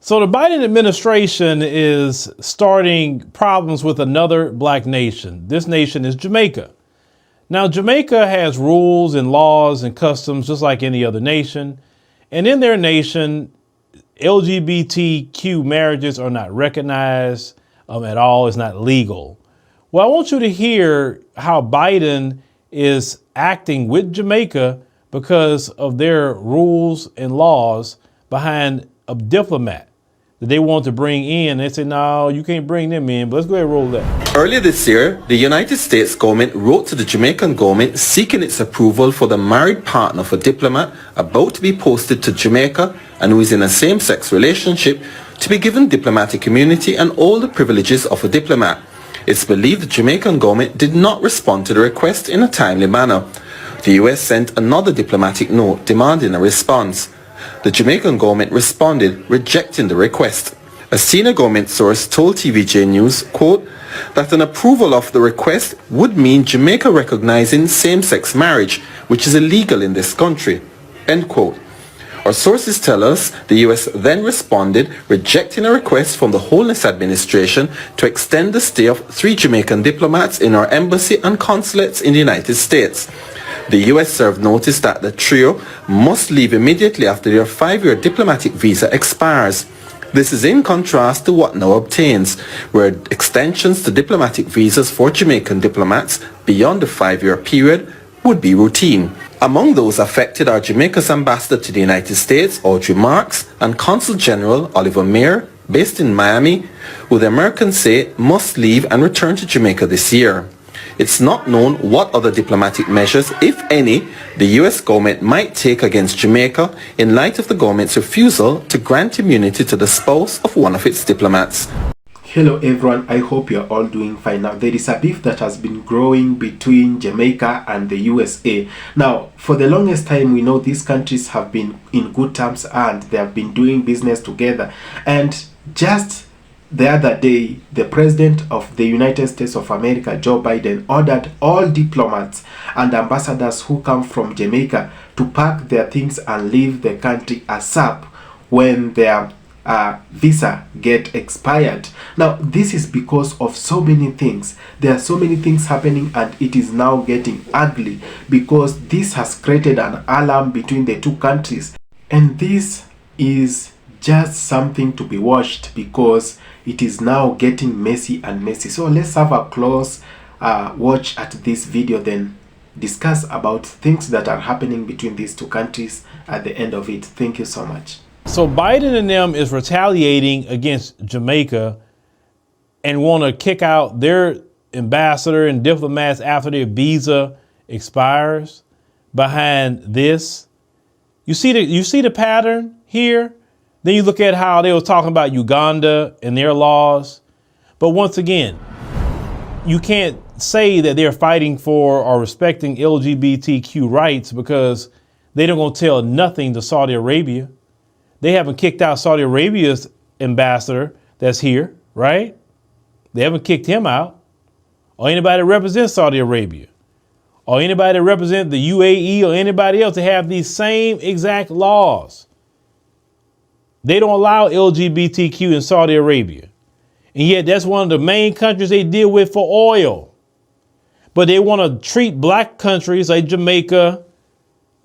So the Biden administration is starting problems with another black nation. This nation is Jamaica. Now, Jamaica has rules and laws and customs just like any other nation. And in their nation, LGBTQ marriages are not recognized at all. It's not legal. Well, I want you to hear how Biden is acting with Jamaica because of their rules and laws behind a diplomat that they want to bring in. They say, no, you can't bring them in, but let's go ahead and roll that. Earlier this year, the United States government wrote to the Jamaican government seeking its approval for the married partner of a diplomat about to be posted to Jamaica and who is in a same-sex relationship to be given diplomatic immunity and all the privileges of a diplomat. It's believed the Jamaican government did not respond to the request in a timely manner. The US sent another diplomatic note demanding a response. The Jamaican government responded, rejecting the request. A senior government source told TVJ News, quote, that an approval of the request would mean Jamaica recognizing same-sex marriage, which is illegal in this country, end quote. Our sources tell us the US then responded, rejecting a request from the Holness administration to extend the stay of 3 Jamaican diplomats in our embassy and consulates in the United States. The US served notice that the trio must leave immediately after their 5-year diplomatic visa expires. This is in contrast to what now obtains, where extensions to diplomatic visas for Jamaican diplomats beyond the 5-year period would be routine. Among those affected are Jamaica's ambassador to the United States, Audrey Marks, and Consul General Oliver Mayer, based in Miami, who the Americans say must leave and return to Jamaica this year. It's not known what other diplomatic measures, if any, the US government might take against Jamaica in light of the government's refusal to grant immunity to the spouse of one of its diplomats. Hello everyone, I hope you're all doing fine. Now, there is a beef that has been growing between Jamaica and the USA. Now, for the longest time, we know these countries have been in good terms and they have been doing business together. And just the other day, the President of the United States of America, Joe Biden, ordered all diplomats and ambassadors who come from Jamaica to pack their things and leave the country ASAP when their visa get expired. Now, this is because of so many things. There are so many things happening and it is now getting ugly because this has created an alarm between the two countries. And this is just something to be watched because it is now getting messy and messy. So let's have a close watch at this video, then discuss about things that are happening between these two countries at the end of it. Thank you so much. So Biden and them is retaliating against Jamaica and want to kick out their ambassador and diplomats after their visa expires behind this. You see the pattern here? Then you look at how they were talking about Uganda and their laws. But once again, you can't say that they're fighting for or respecting LGBTQ rights because they don't going to tell nothing to Saudi Arabia. They haven't kicked out Saudi Arabia's ambassador that's here, right? They haven't kicked him out. Or anybody that represents Saudi Arabia. Or anybody that represents the UAE or anybody else to have these same exact laws. They don't allow LGBTQ in Saudi Arabia. And yet that's one of the main countries they deal with for oil. But they want to treat black countries like Jamaica,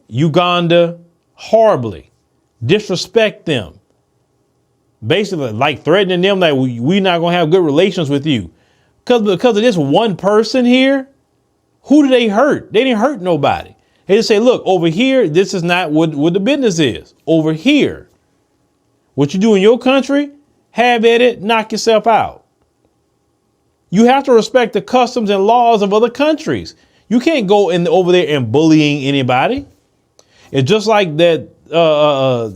Uganda, horribly. Disrespect them. Basically, like threatening them that we're not going to have good relations with you. Because of this one person here, who do they hurt? They didn't hurt nobody. They just say, look, over here, this is not what the business is. Over here. What you do in your country, have at it, knock yourself out. You have to respect the customs and laws of other countries. You can't go over there and bullying anybody. It's just like that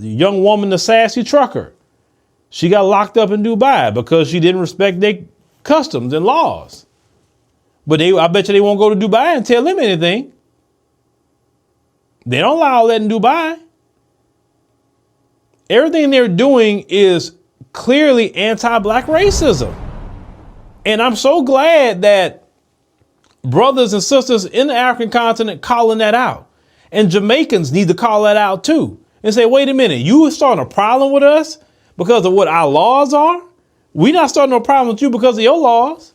young woman, the sassy trucker. She got locked up in Dubai because she didn't respect their customs and laws. But I bet you they won't go to Dubai and tell them anything. They don't allow that in Dubai. Everything they're doing is clearly anti-black racism. And I'm so glad that brothers and sisters in the African continent calling that out. And Jamaicans need to call that out too and say, wait a minute, you starting a problem with us because of what our laws are. We're not starting no problem with you because of your laws.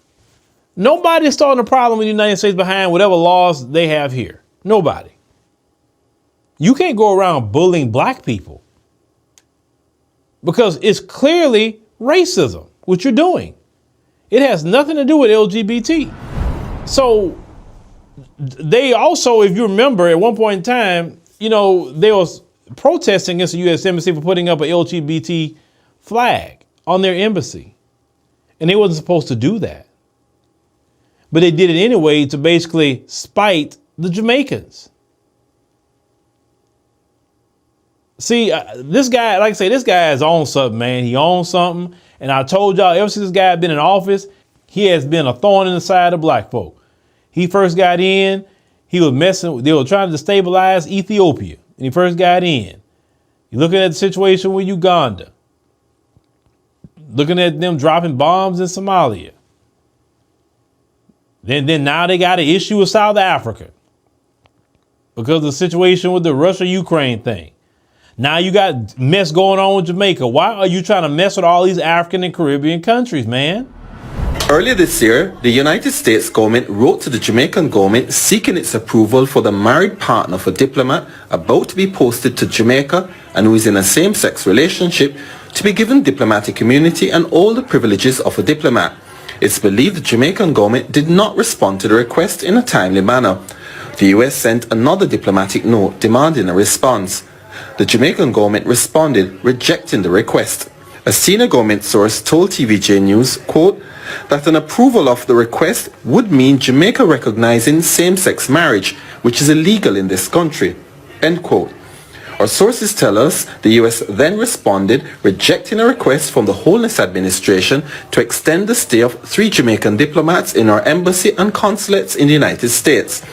Nobody's starting a problem with the United States behind whatever laws they have here. Nobody. You can't go around bullying black people because it's clearly racism, what you're doing. It has nothing to do with LGBT. So they also, if you remember, at one point in time, you know, they was protesting against the U.S. Embassy for putting up an LGBT flag on their embassy. And they wasn't supposed to do that. But they did it anyway to basically spite the Jamaicans. See, this guy, like I say, this guy has owned something, man. He owns something. And I told y'all, ever since this guy been in office, he has been a thorn in the side of black folk. He first got in, he was they were trying to destabilize Ethiopia. And he first got in. You're looking at the situation with Uganda. Looking at them dropping bombs in Somalia. Then now they got an issue with South Africa because of the situation with the Russia-Ukraine thing. Now you got mess going on with Jamaica. Why are you trying to mess with all these African and Caribbean countries, man? Earlier this year, the United States government wrote to the Jamaican government seeking its approval for the married partner of a diplomat about to be posted to Jamaica and who is in a same-sex relationship to be given diplomatic immunity and all the privileges of a diplomat. It's believed the Jamaican government did not respond to the request in a timely manner. The US sent another diplomatic note demanding a response. The Jamaican government responded, rejecting the request. A senior government source told TVJ News, quote, that an approval of the request would mean Jamaica recognizing same-sex marriage, which is illegal in this country, end quote. Our sources tell us the US then responded, rejecting a request from the Holness administration to extend the stay of 3 Jamaican diplomats in our embassy and consulates in the United States.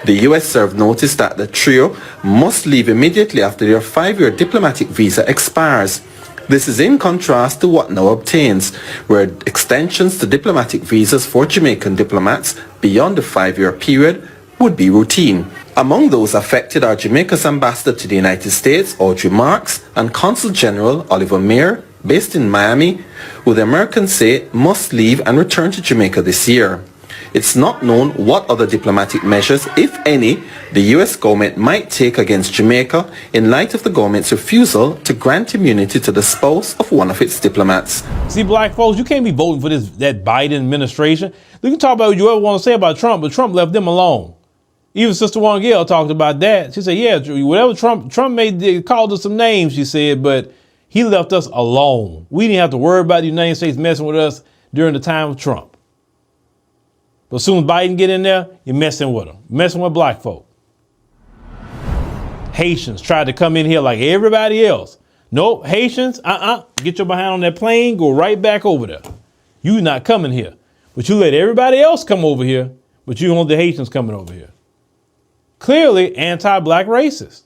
The US served notice that the trio must leave immediately after their 5-year diplomatic visa expires. This is in contrast to what now obtains, where extensions to diplomatic visas for Jamaican diplomats beyond the 5-year period would be routine. Among those affected are Jamaica's ambassador to the United States, Audrey Marks, and Consul General Oliver Mayer, based in Miami, who the Americans say must leave and return to Jamaica this year. It's not known what other diplomatic measures, if any, the US government might take against Jamaica in light of the government's refusal to grant immunity to the spouse of one of its diplomats. See, black folks, you can't be voting for that Biden administration. You can talk about what you ever want to say about Trump, but Trump left them alone. Even Sister Wangel talked about that. She said, yeah, whatever Trump made, called us some names, she said, but he left us alone. We didn't have to worry about the United States messing with us during the time of Trump. But as soon as Biden get in there, you're messing with them, messing with black folk. Haitians tried to come in here like everybody else. Nope, Haitians, get your behind on that plane, go right back over there. You not coming here. But you let everybody else come over here, but you don't want the Haitians coming over here. Clearly anti-black racist.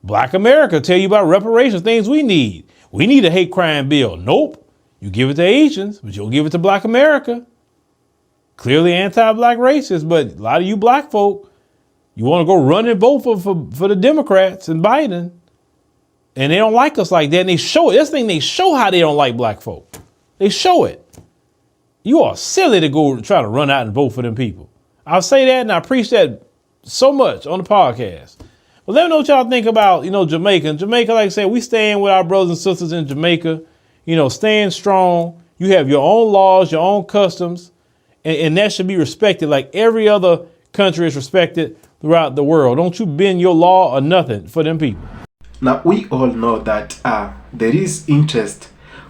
Black America tell you about reparations, things we need. We need a hate crime bill. Nope. You give it to Asians, but you'll give it to Black America. Clearly anti-black racist, but a lot of you black folk, you want to go run and vote for the Democrats and Biden. And they don't like us like that. And they show it. This thing, they show how they don't like black folk. They show it. You are silly to go try to run out and vote for them people. I'll say that and I preach that so much on the podcast. But let me know what y'all think about, Jamaica. Jamaica, like I said, we staying with our brothers and sisters in Jamaica, staying strong. You have your own laws, your own customs. And that should be respected like every other country is respected throughout the world. Don't you bend your law or nothing for them people. Now, we all know that there is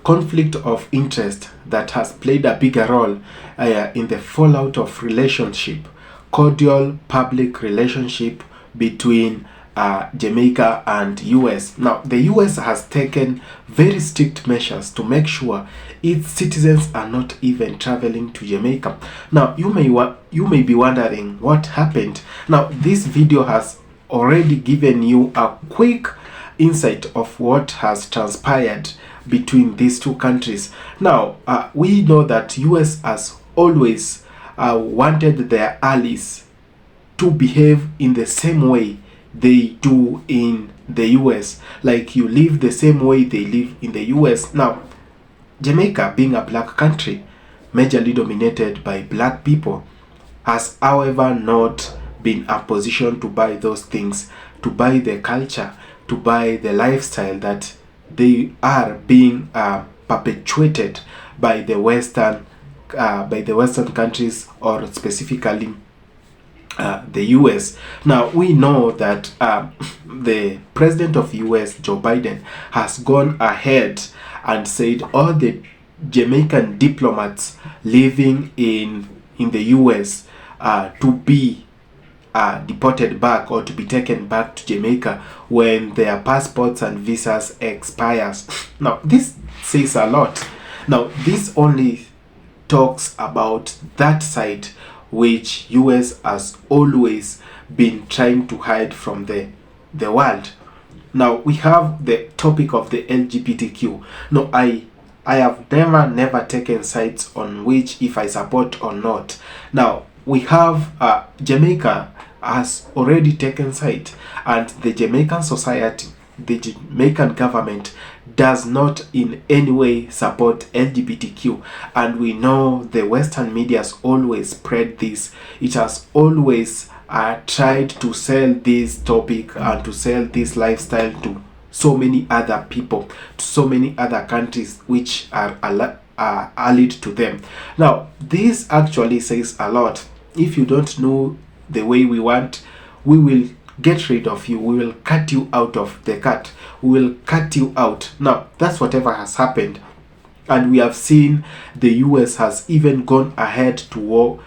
conflict of interest that has played a bigger role in the fallout of relationship, cordial public relationship between Jamaica and US. Now, the US has taken very strict measures to make sure its citizens are not even traveling to Jamaica. Now, you may be wondering what happened. Now, this video has already given you a quick insight of what has transpired between these two countries. Now, we know that US has always wanted their allies to behave in the same way they do in the US, like you live the same way they live in the US. Now, Jamaica, being a black country, majorly dominated by black people, has however not been a position to buy those things, to buy the culture, to buy the lifestyle that they are being perpetuated by the Western countries, or specifically the US. Now we know that the president of US, Joe Biden, has gone ahead and said all the Jamaican diplomats living in the US to be deported back, or to be taken back to Jamaica when their passports and visas expires. Now this says a lot. Now this only talks about that side which US has always been trying to hide from the world. Now we have the topic of the LGBTQ. No, I have never taken sides on which if I support or not. Now we have Jamaica has already taken side, and the Jamaican society, the Jamaican government does not in any way support LGBTQ, and we know the Western media has always spread this. It has always tried to sell this topic and to sell this lifestyle to so many other people, to so many other countries which are allied to them. Now this actually says a lot. If you don't know the way we want, we will get rid of you. We will cut you out of the cut. We will cut you out. Now that's whatever has happened, and we have seen the US has even gone ahead to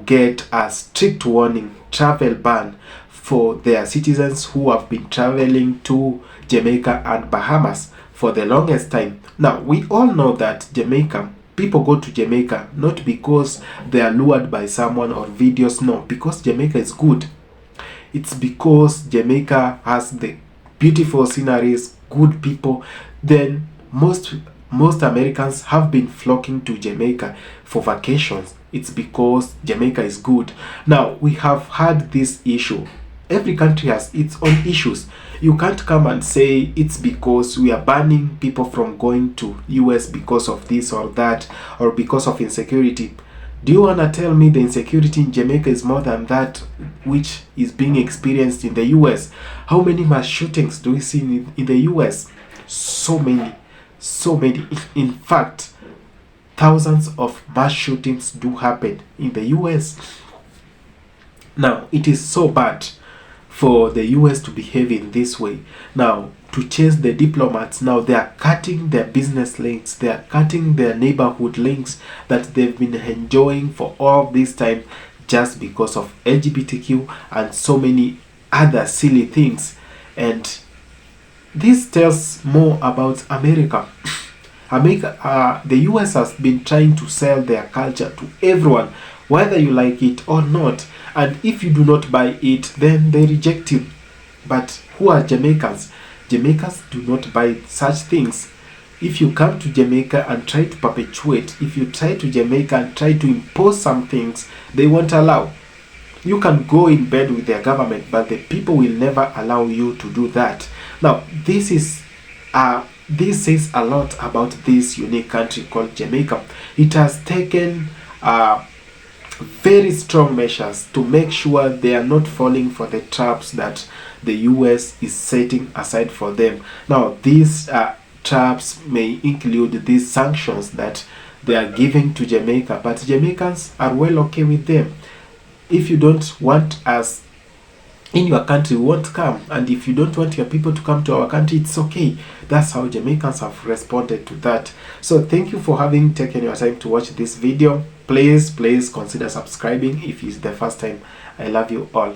get a strict warning travel ban for their citizens who have been traveling to Jamaica and Bahamas for the longest time. Now we all know that people go to Jamaica not because they are lured by someone or videos, no, because Jamaica is good. It's because Jamaica has the beautiful sceneries, good people. Then most Americans have been flocking to Jamaica for vacations. It's because Jamaica is good. Now we have had this issue. Every country has its own issues. You can't come and say it's because we are banning people from going to US because of this or that, or because of insecurity. Do you want to tell me the insecurity in Jamaica is more than that which is being experienced in the US? How many mass shootings do we see in the US? So many. In fact, thousands of mass shootings do happen in the US. Now, it is so bad for the US to behave in this way. Now, to chase the diplomats, now they are cutting their business links, they are cutting their neighborhood links that they've been enjoying for all this time, just because of LGBTQ and so many other silly things. And this tells more about America. The US has been trying to sell their culture to everyone, whether you like it or not. And if you do not buy it, then they reject you. But who are Jamaicans? Jamaicans do not buy such things. If you come to Jamaica and try to perpetuate, if you try to Jamaica and try to impose some things, they won't allow. You can go in bed with their government, but the people will never allow you to do that. Now, this says a lot about this unique country called Jamaica. It has taken very strong measures to make sure they are not falling for the traps that the US is setting aside for them. Now, these traps may include these sanctions that they are giving to Jamaica, but Jamaicans are well okay with them. If you don't want us in your country, we won't come. And if you don't want your people to come to our country, it's okay. That's how Jamaicans have responded to that. So thank you for having taken your time to watch this video. Please consider subscribing if it's the first time. I love you all.